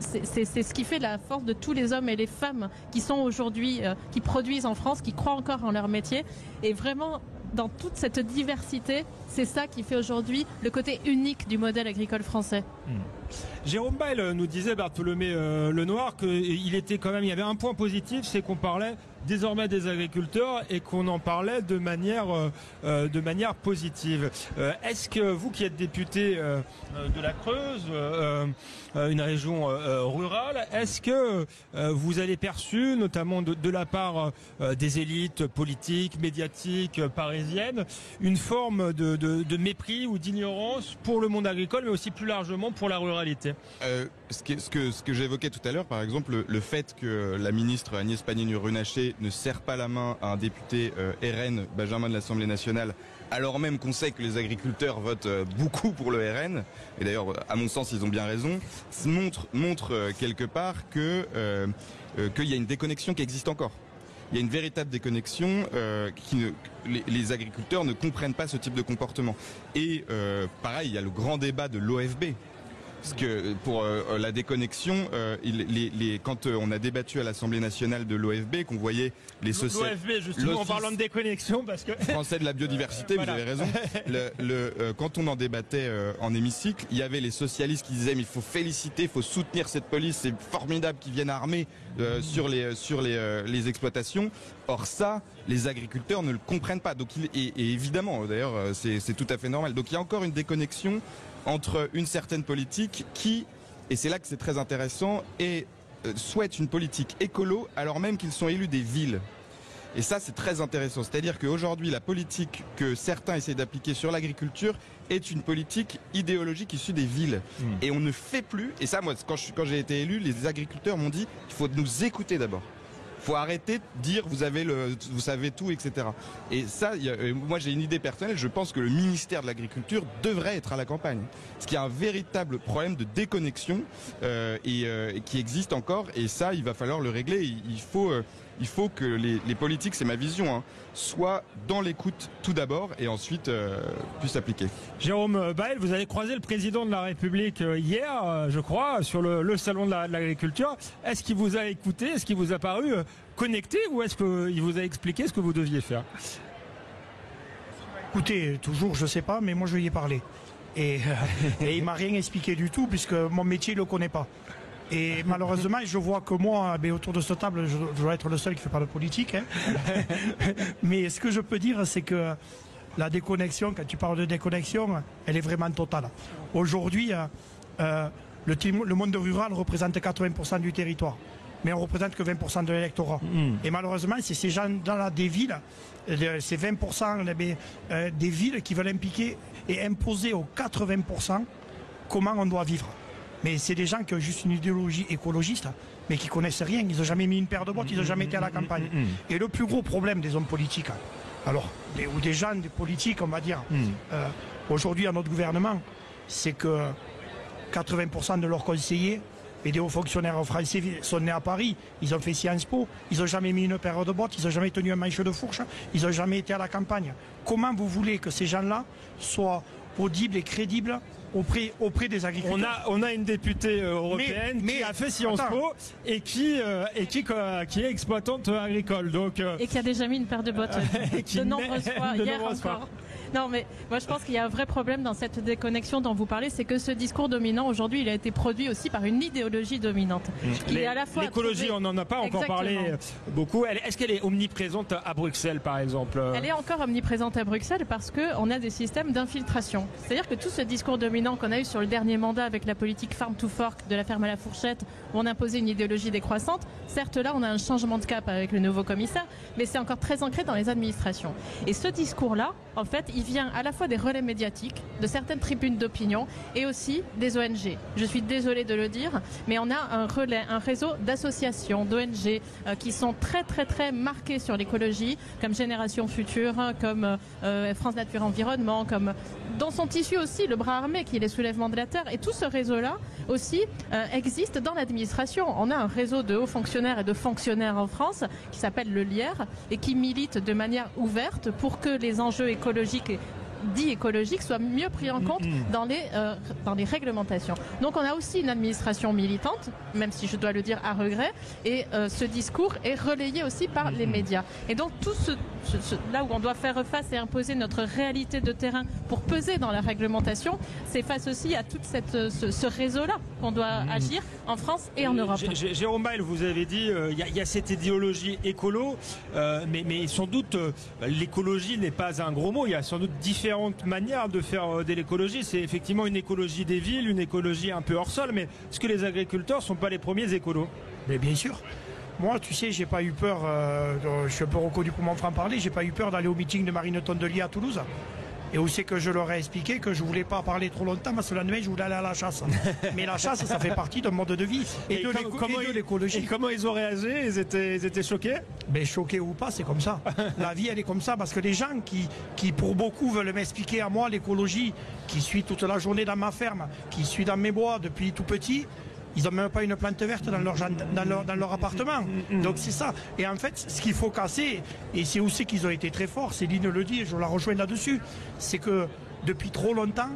C: c'est ce qui fait la force de tous les hommes et les femmes qui sont aujourd'hui, qui produisent en France, qui croient encore en leur métier. Et vraiment, dans toute cette diversité, c'est ça qui fait aujourd'hui le côté unique du modèle agricole français.
B: Jérôme Bail nous disait, Bartholomé Lenoir, qu'il était quand même, il y avait un point positif, c'est qu'on parlait désormais des agriculteurs et qu'on en parlait de manière positive. Est-ce que vous qui êtes député de la Creuse, une région rurale, est-ce que vous avez perçu, notamment de la part des élites politiques, médiatiques, parisiennes, une forme de mépris ou d'ignorance pour le monde agricole, mais aussi plus largement pour la ruralité?
D: Ce que j'évoquais tout à l'heure, par exemple, le fait que la ministre Agnès Pannier-Runacher ne serre pas la main à un député RN, Benjamin de l'Assemblée nationale, alors même qu'on sait que les agriculteurs votent beaucoup pour le RN, et d'ailleurs, à mon sens, ils ont bien raison, montre quelque part qu'il y a une déconnexion qui existe encore. Il y a une véritable déconnexion, les agriculteurs ne comprennent pas ce type de comportement. Et pareil, il y a le grand débat de l'OFB. Parce que pour la déconnexion, quand on a débattu à l'Assemblée nationale de l'OFB, qu'on voyait les socialistes...
B: L'OFB, justement, en parlant de déconnexion, parce que...
D: Français de la biodiversité, voilà. Vous avez raison. Quand on en débattait en hémicycle, il y avait les socialistes qui disaient mais il faut féliciter, il faut soutenir cette police, c'est formidable qu'ils viennent armés sur les exploitations. Or ça, les agriculteurs ne le comprennent pas. Donc, et évidemment, d'ailleurs, c'est tout à fait normal. Donc il y a encore une déconnexion entre une certaine politique qui, et c'est là que c'est très intéressant, est souhaitent une politique écolo alors même qu'ils sont élus des villes. Et ça, c'est très intéressant. C'est-à-dire qu'aujourd'hui, la politique que certains essaient d'appliquer sur l'agriculture est une politique idéologique issue des villes. Et on ne fait plus, et ça, moi, quand j'ai été élu, les agriculteurs m'ont dit, il faut nous écouter d'abord. Il faut arrêter de dire vous savez tout, etc. Et ça, moi j'ai une idée personnelle, je pense que le ministère de l'Agriculture devrait être à la campagne. Parce qu'il y a un véritable problème de déconnexion et qui existe encore, et ça, il va falloir le régler. Il faut que les politiques, c'est ma vision, hein, soient dans l'écoute tout d'abord et ensuite puissent appliquer.
B: Jérôme Bael, vous avez croisé le président de la République hier, je crois, sur le salon de l'agriculture. Est-ce qu'il vous a écouté? Est-ce qu'il vous a paru connecté ou est-ce qu'il vous a expliqué ce que vous deviez faire?
G: Écoutez, toujours, je sais pas, mais moi je lui ai parlé. Et il m'a rien expliqué du tout puisque mon métier, il le connaît pas. Et malheureusement, je vois que moi, autour de cette table, je dois être le seul qui ne fait pas de politique. Hein. Mais ce que je peux dire, c'est que la déconnexion, quand tu parles de déconnexion, elle est vraiment totale. Aujourd'hui, le monde rural représente 80% du territoire. Mais on ne représente que 20% de l'électorat. Et malheureusement, c'est ces gens dans des villes, ces 20% des villes qui veulent impliquer et imposer aux 80% comment on doit vivre. Mais c'est des gens qui ont juste une idéologie écologiste, mais qui connaissent rien. Ils n'ont jamais mis une paire de bottes, ils n'ont jamais été à la campagne. Et le plus gros problème des hommes politiques, ou des gens des politiques, on va dire, aujourd'hui à notre gouvernement, c'est que 80% de leurs conseillers et des hauts fonctionnaires français sont nés à Paris, ils ont fait Sciences Po, ils n'ont jamais mis une paire de bottes, ils n'ont jamais tenu un manche de fourche, ils n'ont jamais été à la campagne. Comment vous voulez que ces gens-là soient audibles et crédibles auprès des agriculteurs?
B: On a une députée européenne qui a fait Sciences Po et qui est exploitante agricole. Donc,
C: et qui a déjà mis une paire de bottes de nombreuses fois, hier encore. Non, mais moi je pense qu'il y a un vrai problème dans cette déconnexion dont vous parlez, c'est que ce discours dominant aujourd'hui, il a été produit aussi par une idéologie dominante.
B: L'écologie, on n'en a pas encore parlé beaucoup. Est-ce qu'elle est omniprésente à Bruxelles, par exemple?
C: Elle est encore omniprésente à Bruxelles parce qu'on a des systèmes d'infiltration. C'est-à-dire que tout ce discours dominant qu'on a eu sur le dernier mandat avec la politique Farm to Fork, de la ferme à la fourchette, où on imposait une idéologie décroissante, certes là on a un changement de cap avec le nouveau commissaire, mais c'est encore très ancré dans les administrations. Et ce discours-là, en fait, il vient à la fois des relais médiatiques, de certaines tribunes d'opinion et aussi des ONG. Je suis désolée de le dire, mais on a un réseau d'associations, d'ONG qui sont très très très marquées sur l'écologie, comme Génération Future, comme France Nature Environnement, dont sont issus aussi le bras armé qui est les soulèvements de la terre. Et tout ce réseau-là aussi existe dans l'administration. On a un réseau de hauts fonctionnaires et de fonctionnaires en France qui s'appelle le LIER et qui milite de manière ouverte pour que les enjeux écologiques dits écologiques soient mieux pris en compte dans les réglementations. Donc on a aussi une administration militante, même si je dois le dire à regret, et ce discours est relayé aussi par les médias. Et donc tout là où on doit faire face et imposer notre réalité de terrain pour peser dans la réglementation, c'est face aussi à tout ce réseau-là qu'on doit agir en France et en Europe.
B: Jérôme Bael, vous avez dit il y a cette idéologie écolo, mais sans doute l'écologie n'est pas un gros mot. Il y a sans doute différentes manières de faire de l'écologie. C'est effectivement une écologie des villes, une écologie un peu hors sol, mais est-ce que les agriculteurs ne sont pas les premiers écolos?
G: Mais bien sûr. Moi, tu sais, j'ai pas eu peur, je suis un peu reconnu pour m'en franc-parler, j'ai pas eu peur d'aller au meeting de Marine Tondelier à Toulouse. Et où c'est que je leur ai expliqué que je voulais pas parler trop longtemps parce que le lendemain je voulais aller à la chasse. Mais la chasse, ça fait partie d'un mode de vie et de l'écologie.
B: Et comment ils ont réagi? Ils étaient choqués?
G: Mais choqués ou pas, c'est comme ça. La vie, elle est comme ça parce que les gens qui pour beaucoup veulent m'expliquer à moi l'écologie, qui suis toute la journée dans ma ferme, qui suis dans mes bois depuis tout petit, ils n'ont même pas une plante verte dans leur appartement. Donc c'est ça. Et en fait, ce qu'il faut casser, et c'est aussi qu'ils ont été très forts, Céline le dit, je la rejoins là-dessus, c'est que depuis trop longtemps,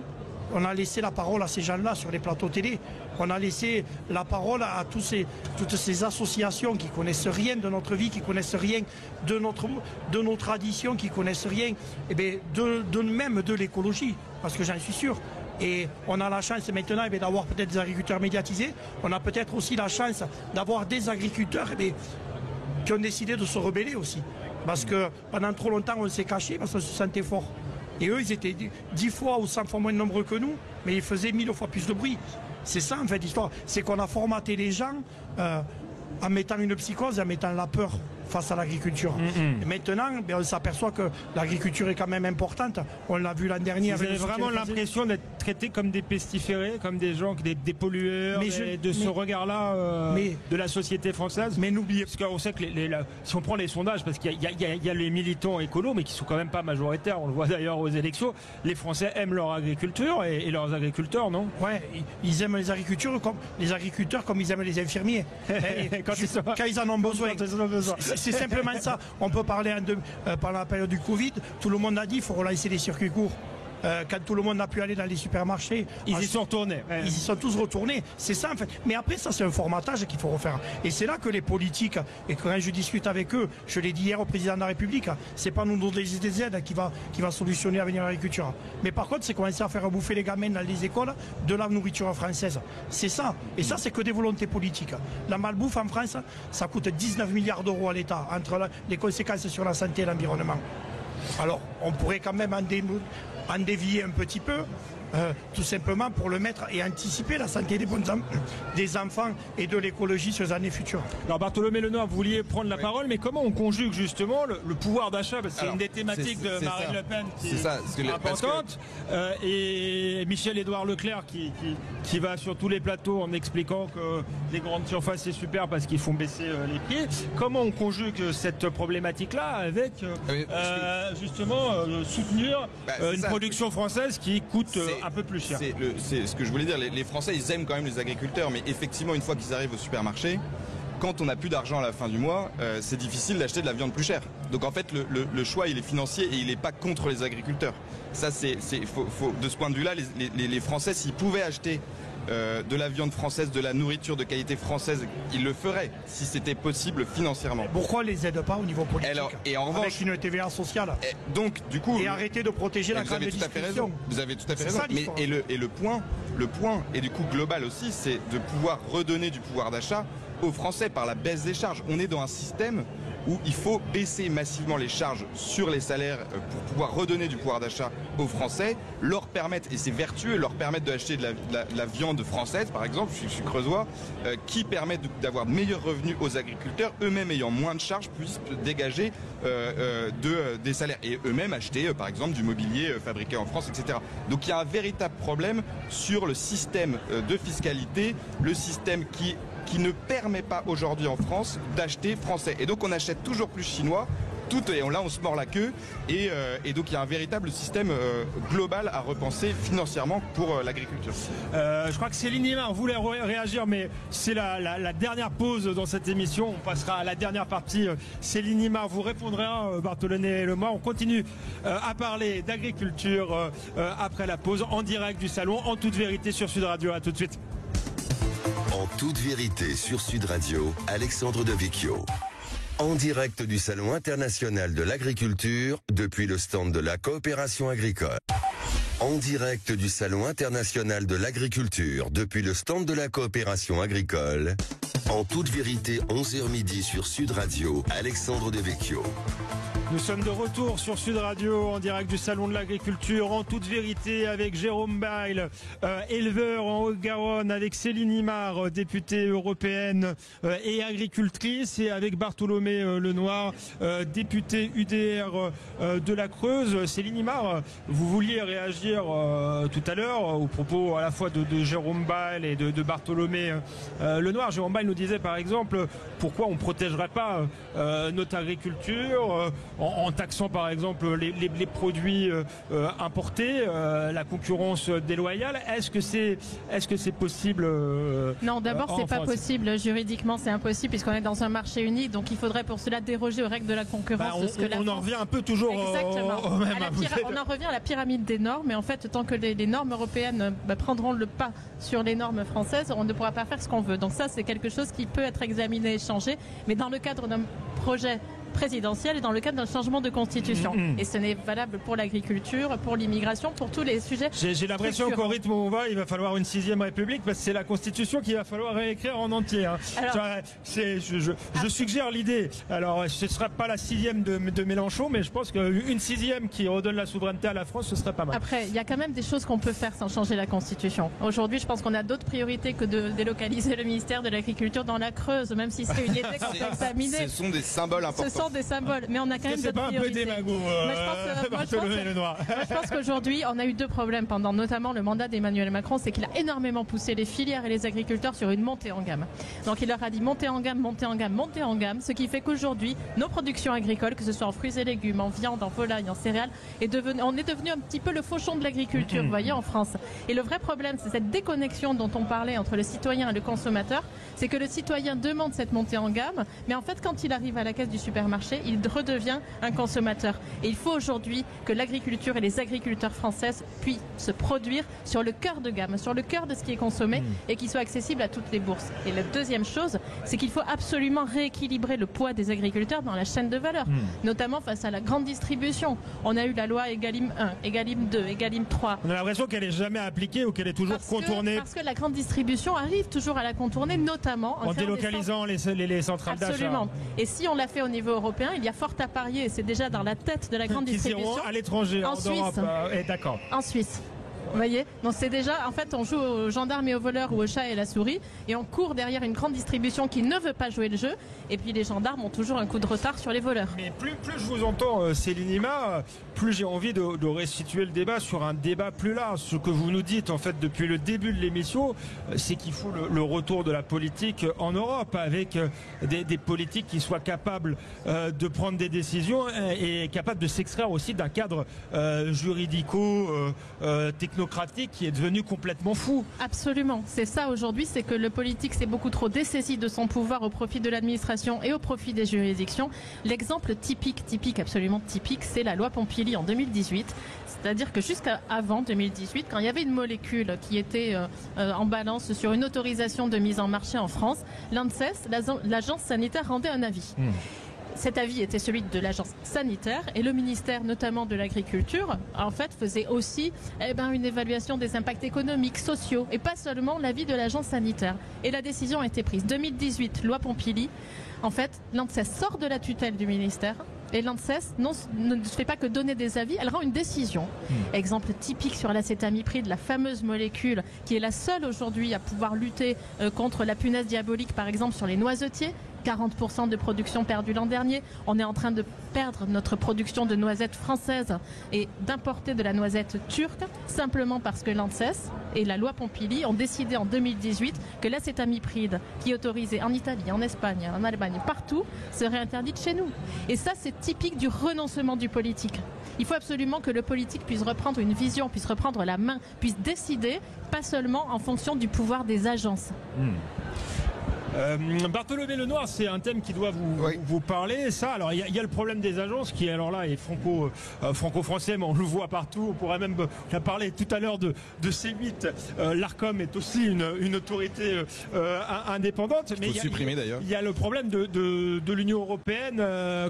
G: on a laissé la parole à ces gens-là sur les plateaux télé. On a laissé la parole à toutes ces associations qui connaissent rien de notre vie, qui connaissent rien de nos traditions, qui connaissent rien même de l'écologie, parce que j'en suis sûr. Et on a la chance maintenant d'avoir peut-être des agriculteurs médiatisés. On a peut-être aussi la chance d'avoir des agriculteurs qui ont décidé de se rebeller aussi. Parce que pendant trop longtemps, on s'est caché parce qu'on se sentait fort. Et eux, ils étaient 10 fois ou 100 fois moins nombreux que nous, mais ils faisaient 1000 fois plus de bruit. C'est ça en fait l'histoire. C'est qu'on a formaté les gens en mettant une psychose et en mettant la peur face à l'agriculture. Et maintenant, on s'aperçoit que l'agriculture est quand même importante. On l'a vu l'an dernier.
B: Vous avez vraiment l'impression d'être traités comme des pestiférés, comme des gens, des pollueurs, ce regard-là de la société française.
G: Mais n'oubliez
B: pas, parce qu'on sait que si on prend les sondages, parce qu'il y a les militants écolos, mais qui sont quand même pas majoritaires, on le voit d'ailleurs aux élections, les Français aiment leur agriculture et leurs agriculteurs, non?
G: Ouais, ils aiment les agriculteurs comme ils aiment les infirmiers. Quand ils en ont besoin. C'est simplement ça. On peut parler pendant la période du Covid, tout le monde a dit qu'il faut relancer les circuits courts. Quand tout le monde n'a pu aller dans les supermarchés,
B: ils y sont retournés.
G: Ils y sont tous retournés. C'est ça en fait. Mais après ça, c'est un formatage qu'il faut refaire. Et c'est là que les politiques, et quand je discute avec eux, je l'ai dit hier au président de la République, c'est pas nous donner des aides qui va solutionner l'avenir de l'agriculture. Mais par contre, c'est commencer à faire bouffer les gamins dans les écoles de la nourriture française. C'est ça. Et ça, c'est que des volontés politiques. La malbouffe en France, ça coûte 19 milliards d'euros à l'État, entre les conséquences sur la santé et l'environnement. Alors, on pourrait quand même en dévier un petit peu, tout simplement pour le mettre et anticiper la santé des enfants et de l'écologie sur les années futures.
B: Alors Bartholomé Lenoir, vous vouliez prendre la parole, mais comment on conjugue justement le pouvoir d'achat, parce que c'est une des thématiques de Marine Le Pen qui est importante, et Michel-Édouard Leclerc qui va sur tous les plateaux en expliquant que les grandes surfaces c'est super parce qu'ils font baisser les prix. Comment on conjugue cette problématique-là avec justement soutenir une production française qui coûte un peu plus cher?
D: C'est ce que je voulais dire. Les Français, ils aiment quand même les agriculteurs, mais effectivement, une fois qu'ils arrivent au supermarché, quand on n'a plus d'argent à la fin du mois, c'est difficile d'acheter de la viande plus chère. Donc en fait, le choix, il est financier et il n'est pas contre les agriculteurs. Ça, de ce point de vue-là, les Français, s'ils pouvaient acheter de la viande française, de la nourriture de qualité française, ils le feraient si c'était possible financièrement.
G: Pourquoi les aide pas au niveau politique?
D: Alors, et en revanche,
G: avec une TVA sociale.
D: Donc du coup,
G: et arrêter de protéger la grande distribution.
D: Vous avez tout à fait raison. Mais le point et du coup global aussi, c'est de pouvoir redonner du pouvoir d'achat aux Français par la baisse des charges. On est dans un système où il faut baisser massivement les charges sur les salaires pour pouvoir redonner du pouvoir d'achat aux Français, leur permettre, et c'est vertueux, leur permettre d'acheter de la viande française, par exemple, je suis creusois, qui permet d'avoir de meilleurs revenus aux agriculteurs, eux-mêmes ayant moins de charges, puissent dégager des salaires et eux-mêmes acheter, par exemple, du mobilier fabriqué en France, etc. Donc il y a un véritable problème sur le système de fiscalité, le système qui ne permet pas aujourd'hui en France d'acheter français. Et donc on achète toujours plus chinois, et là on se mord la queue, et donc il y a un véritable système global à repenser financièrement pour l'agriculture.
B: Je crois que Céline Imar voulait réagir, mais c'est la dernière pause dans cette émission. On passera à la dernière partie. Céline Imar vous répondra, Bartholomé Lenoir. On continue à parler d'agriculture après la pause, en direct du salon, en toute vérité sur Sud Radio. À tout de suite.
A: En toute vérité sur Sud Radio, Alexandre Devecchio. En direct du Salon international de l'agriculture, depuis le stand de la coopération agricole. En direct du Salon international de l'agriculture, depuis le stand de la coopération agricole. En toute vérité, 11h midi sur Sud Radio, Alexandre Devecchio.
B: Nous sommes de retour sur Sud Radio en direct du Salon de l'Agriculture, en toute vérité, avec Jérôme Bail, éleveur en Haute-Garonne, avec Céline Imar, députée européenne et agricultrice, et avec Bartholomé Lenoir, député UDR de la Creuse. Céline Imar, vous vouliez réagir tout à l'heure au propos à la fois de Jérôme Bail et de Bartholomé Lenoir. Jérôme Bail nous disait par exemple pourquoi on ne protégerait pas notre agriculture en taxant par exemple les produits importés, la concurrence déloyale. Est-ce que c'est possible
C: Non, d'abord c'est pas possible juridiquement, c'est impossible puisqu'on est dans un marché unique, donc il faudrait pour cela déroger aux règles de la concurrence.
B: On en revient un peu toujours au même.
C: On en revient à la pyramide des normes, et en fait tant que les normes européennes prendront le pas sur les normes françaises, on ne pourra pas faire ce qu'on veut. Donc ça c'est quelque chose qui peut être examiné et changé, mais dans le cadre d'un projet présidentielle et dans le cadre d'un changement de constitution. Et ce n'est valable pour l'agriculture, pour l'immigration, pour tous les sujets.
B: J'ai l'impression qu'au rythme où on va, il va falloir une 6e République parce que c'est la Constitution qu'il va falloir réécrire en entier. Hein.
C: Alors,
B: je suggère l'idée. Alors, ce ne sera pas la 6e de Mélenchon, mais je pense qu'une 6e qui redonne la souveraineté à la France, ce serait pas mal.
C: Après, il y a quand même des choses qu'on peut faire sans changer la Constitution. Aujourd'hui, je pense qu'on a d'autres priorités que de délocaliser le ministère de l'Agriculture dans la Creuse, même si c'est une idée qu'on peut examiner.
D: Ce sont des symboles importants.
C: Ce sont des symboles, mais on a quand même d'autres priorités.
B: C'est pas un peu démago, Bartholomé Lenoir.
C: Je pense qu'aujourd'hui, on a eu deux problèmes pendant notamment le mandat d'Emmanuel Macron, c'est qu'il a énormément poussé les filières et les agriculteurs sur une montée en gamme. Donc il leur a dit montée en gamme, montée en gamme, montée en gamme, ce qui fait qu'aujourd'hui, nos productions agricoles, que ce soit en fruits et légumes, en viande, en volaille, en céréales, on est devenu un petit peu le fauchon de l'agriculture, vous voyez, en France. Et le vrai problème, c'est cette déconnexion dont on parlait entre le citoyen et le consommateur, c'est que le citoyen demande cette montée en gamme, mais en fait, quand il arrive à la caisse du supermarché, il redevient un consommateur. Et il faut aujourd'hui que l'agriculture et les agriculteurs françaises puissent se produire sur le cœur de gamme, sur le cœur de ce qui est consommé et qui soit accessible à toutes les bourses. Et la deuxième chose, c'est qu'il faut absolument rééquilibrer le poids des agriculteurs dans la chaîne de valeur, notamment face à la grande distribution. On a eu la loi Egalim 1, Egalim 2, Egalim 3.
B: On a l'impression qu'elle n'est jamais appliquée ou qu'elle est toujours contournée.
C: Parce que la grande distribution arrive toujours à la contourner, notamment
B: en délocalisant les centrales d'achat.
C: Absolument. Et si on l'a fait au niveau européen, il y a fort à parier, et c'est déjà dans la tête de la grande distribution.
B: À l'étranger, en Europe. D'accord.
C: En Suisse. Vous voyez, donc c'est déjà, en fait, on joue aux gendarmes et aux voleurs ou au chat et la souris, et on court derrière une grande distribution qui ne veut pas jouer le jeu, et puis les gendarmes ont toujours un coup de retard sur les voleurs.
B: Mais plus je vous entends, Céline Ima, plus j'ai envie de restituer le débat sur un débat plus large. Ce que vous nous dites, en fait, depuis le début de l'émission, c'est qu'il faut le retour de la politique en Europe, avec des politiques qui soient capables de prendre des décisions et capables de s'extraire aussi d'un cadre juridico-technologique qui est devenu complètement fou.
C: Absolument. C'est ça aujourd'hui, c'est que le politique s'est beaucoup trop dessaisi de son pouvoir au profit de l'administration et au profit des juridictions. L'exemple typique, absolument typique, c'est la loi Pompili en 2018. C'est-à-dire que jusqu'à avant 2018, quand il y avait une molécule qui était en balance sur une autorisation de mise en marché en France, l'ANSES, l'agence sanitaire, rendait un avis. Cet avis était celui de l'agence sanitaire et le ministère notamment de l'Agriculture en fait faisait aussi une évaluation des impacts économiques, sociaux et pas seulement l'avis de l'agence sanitaire. Et la décision a été prise. 2018, loi Pompili. En fait, l'ANSES sort de la tutelle du ministère. Et l'ANSES ne fait pas que donner des avis, elle rend une décision. Exemple typique sur l'acétamipride, la fameuse molécule qui est la seule aujourd'hui à pouvoir lutter contre la punaise diabolique, par exemple sur les noisetiers. 40% de production perdue l'an dernier. On est en train de perdre notre production de noisettes françaises et d'importer de la noisette turque simplement parce que l'ANSES et la loi Pompili ont décidé en 2018 que l'acétamipride, qui est autorisé en Italie, en Espagne, en Allemagne, partout, serait interdite chez nous. Et ça, c'est typique du renoncement du politique. Il faut absolument que le politique puisse reprendre une vision, puisse reprendre la main, puisse décider, pas seulement en fonction du pouvoir des agences.
B: Bartholomé Lenoir, c'est un thème qui doit vous parler. Ça, alors il y a le problème des agences qui alors là est franco-français, mais on le voit partout. On pourrait même parler tout à l'heure de C8. L'Arcom est aussi une autorité indépendante.
D: Mais il faut supprimer d'ailleurs.
B: Il y a le problème de l'Union européenne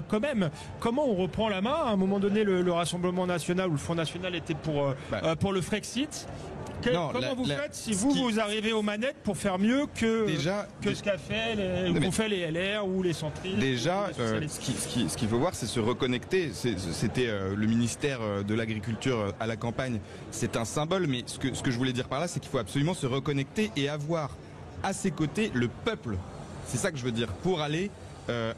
B: quand même. Comment on reprend la main? À un moment donné, le Rassemblement national ou le Front national était pour le Frexit. Comment vous faites si vous arrivez aux manettes pour faire mieux que ce qu'a fait qu'ont fait les LR ou les centristes?
D: Déjà, ce qu'il faut voir, c'est se reconnecter. C'était le ministère de l'Agriculture à la campagne. C'est un symbole, mais ce que je voulais dire par là, c'est qu'il faut absolument se reconnecter et avoir à ses côtés le peuple. C'est ça que je veux dire, pour aller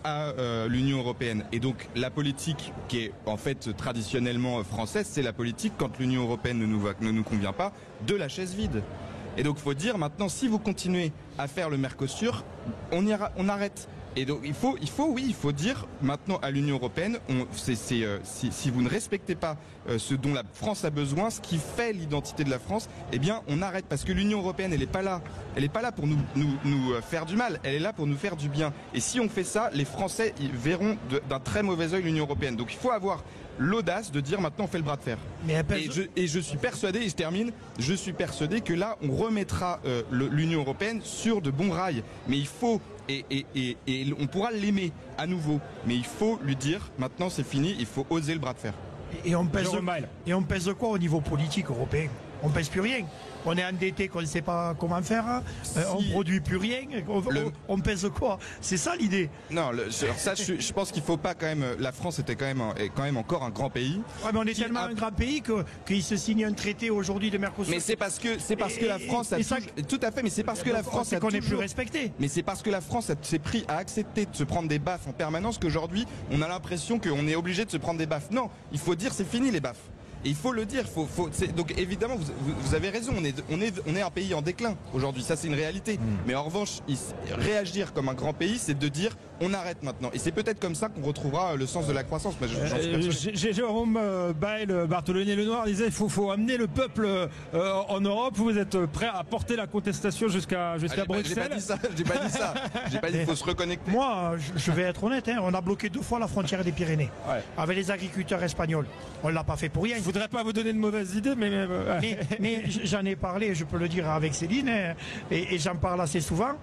D: à l'Union européenne. Et donc la politique qui est en fait traditionnellement française, c'est la politique, quand l'Union européenne ne nous convient pas, de la chaise vide. Et donc il faut dire maintenant, si vous continuez à faire le Mercosur, on arrête. Et donc il faut dire maintenant à l'Union européenne, si vous ne respectez pas ce dont la France a besoin, ce qui fait l'identité de la France, eh bien on arrête, parce que l'Union européenne elle n'est pas là pour nous faire du mal, elle est là pour nous faire du bien. Et si on fait ça, les Français ils verront d'un très mauvais œil l'Union européenne. Donc il faut avoir l'audace de dire maintenant on fait le bras de fer. Et je suis persuadé, et je termine, je suis persuadé que là on remettra l'Union européenne sur de bons rails. Mais il faut, et on pourra l'aimer à nouveau, mais il faut lui dire maintenant c'est fini, il faut oser le bras de fer.
G: Et on pèse quoi au niveau politique européen? On pèse plus rien. On est endetté qu'on ne sait pas comment faire, on produit plus rien, on pèse quoi? C'est ça l'idée.
D: Non, je pense qu'il faut pas quand même. La France est quand même encore un grand pays.
G: Ouais, mais on est tellement un grand pays qu'il se signe un traité aujourd'hui de Mercosur.
D: Mais c'est parce que la France a tout à fait. Mais c'est parce que la France
G: qu'on est plus respecté.
D: Mais c'est parce que la France s'est pris à accepter de se prendre des baffes en permanence qu'aujourd'hui on a l'impression qu'on est obligé de se prendre des baffes. Non, il faut dire c'est fini les baffes. Et il faut le dire. Donc évidemment, vous avez raison. On est un pays en déclin aujourd'hui. Ça, c'est une réalité. Mais en revanche, réagir comme un grand pays, c'est de dire on arrête maintenant. Et c'est peut-être comme ça qu'on retrouvera le sens de la croissance.
B: Jérôme Bail, Bartholomé Lenoir disait il faut amener le peuple en Europe. Vous êtes prêt à porter la contestation jusqu'à Bruxelles?
D: J'ai pas dit ça. J'ai pas dit qu'il faut se reconnecter.
G: Moi, je vais être honnête. On a bloqué 2 fois la frontière des Pyrénées avec les agriculteurs espagnols. On l'a pas fait pour rien.
B: Je voudrais pas vous donner de mauvaises idées,
G: mais j'en ai parlé, je peux le dire avec Céline, et j'en parle assez souvent.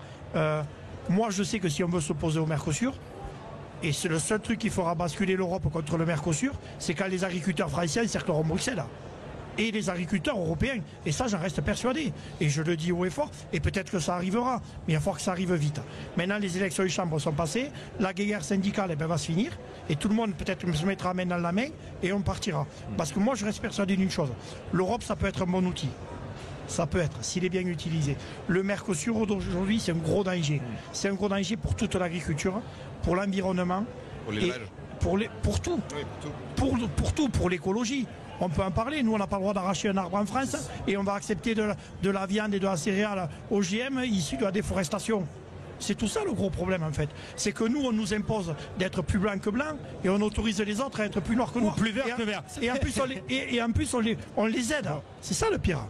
G: Moi, je sais que si on veut s'opposer au Mercosur, et c'est le seul truc qui fera basculer l'Europe contre le Mercosur, c'est quand les agriculteurs français cercleront Bruxelles. Et les agriculteurs européens. Et ça, j'en reste persuadé. Et je le dis haut et fort. Et peut-être que ça arrivera. Mais il va falloir que ça arrive vite. Maintenant, les élections des chambres sont passées. La guerre syndicale va se finir. Et tout le monde peut-être se mettra main dans la main. Et on partira. Parce que moi, je reste persuadé d'une chose. L'Europe, ça peut être un bon outil. Ça peut être, s'il est bien utilisé. Le Mercosur, aujourd'hui, c'est un gros danger. C'est un gros danger pour toute l'agriculture, pour l'environnement.
D: Pour l'élevage.
G: Pour tout. Oui, pour tout, pour l'écologie. On peut en parler. Nous, on n'a pas le droit d'arracher un arbre en France et on va accepter de la viande et de la céréale OGM issue de la déforestation. C'est tout ça le gros problème en fait. C'est que nous, on nous impose d'être plus blanc que blanc et on autorise les autres à être plus noirs que noirs.
B: Ou plus vert que vert.
G: Et en plus, on les aide. C'est ça le pire.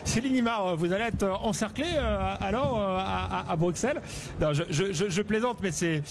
B: Céline Imard, vous allez être encerclé alors à Bruxelles. Non, je plaisante, mais c'est.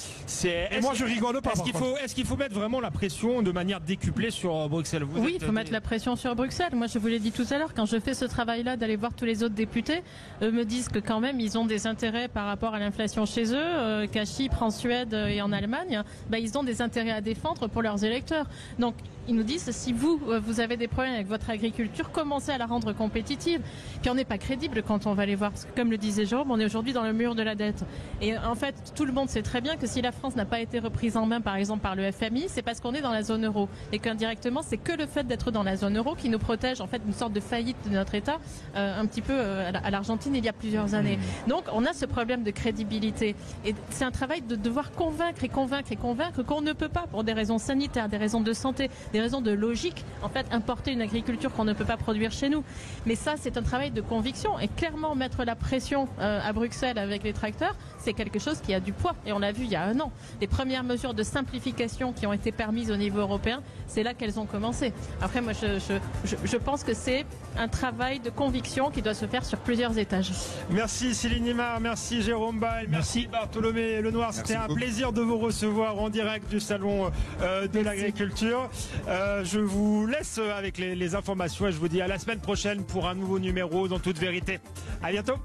G: Et moi, je rigole pas.
B: Est-ce qu'il faut mettre vraiment la pression de manière décuplée sur Bruxelles?
C: Oui, il faut mettre la pression sur Bruxelles. Moi, je vous l'ai dit tout à l'heure, quand je fais ce travail-là d'aller voir tous les autres députés, eux me disent que quand même, ils ont des intérêts par rapport à l'inflation chez eux, qu'à Chypre, en Suède et en Allemagne, ils ont des intérêts à défendre pour leurs électeurs. Donc, ils nous disent, si vous avez des problèmes avec votre agriculture, commencez à la rendre compétitive. Puis on n'est pas crédible quand on va les voir. Parce que comme le disait Jérôme, on est aujourd'hui dans le mur de la dette. Et en fait, tout le monde sait très bien que si la France n'a pas été reprise en main, par exemple, par le FMI, c'est parce qu'on est dans la zone euro. Et qu'indirectement, c'est que le fait d'être dans la zone euro qui nous protège, en fait, d'une sorte de faillite de notre État, un petit peu à l'Argentine il y a plusieurs années. Donc, on a ce problème de crédibilité. Et c'est un travail de devoir convaincre qu'on ne peut pas, pour des raisons sanitaires, des raisons de santé, des raisons de logique, en fait, importer une agriculture qu'on ne peut pas produire chez nous. Mais ça, c'est un travail de conviction. Et clairement, mettre la pression à Bruxelles avec les tracteurs, c'est quelque chose qui a du poids. Et on l'a vu il y a un an. Les premières mesures de simplification qui ont été permises au niveau européen, c'est là qu'elles ont commencé. Après, moi, je pense que c'est un travail de conviction qui doit se faire sur plusieurs étages.
B: Merci Céline Imard, merci Jérôme Bail, merci Bartholomé Lenoir. C'était un plaisir de vous recevoir en direct du salon de l'agriculture. Je vous laisse avec les informations et je vous dis à la semaine prochaine pour un nouveau numéro dans toute vérité. À bientôt.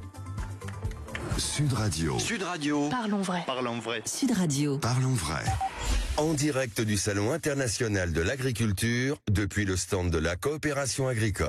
A: Sud Radio.
E: Sud Radio.
F: Parlons vrai.
E: Parlons vrai.
F: Sud Radio.
A: Parlons vrai. En direct du Salon international de l'agriculture depuis le stand de la coopération agricole.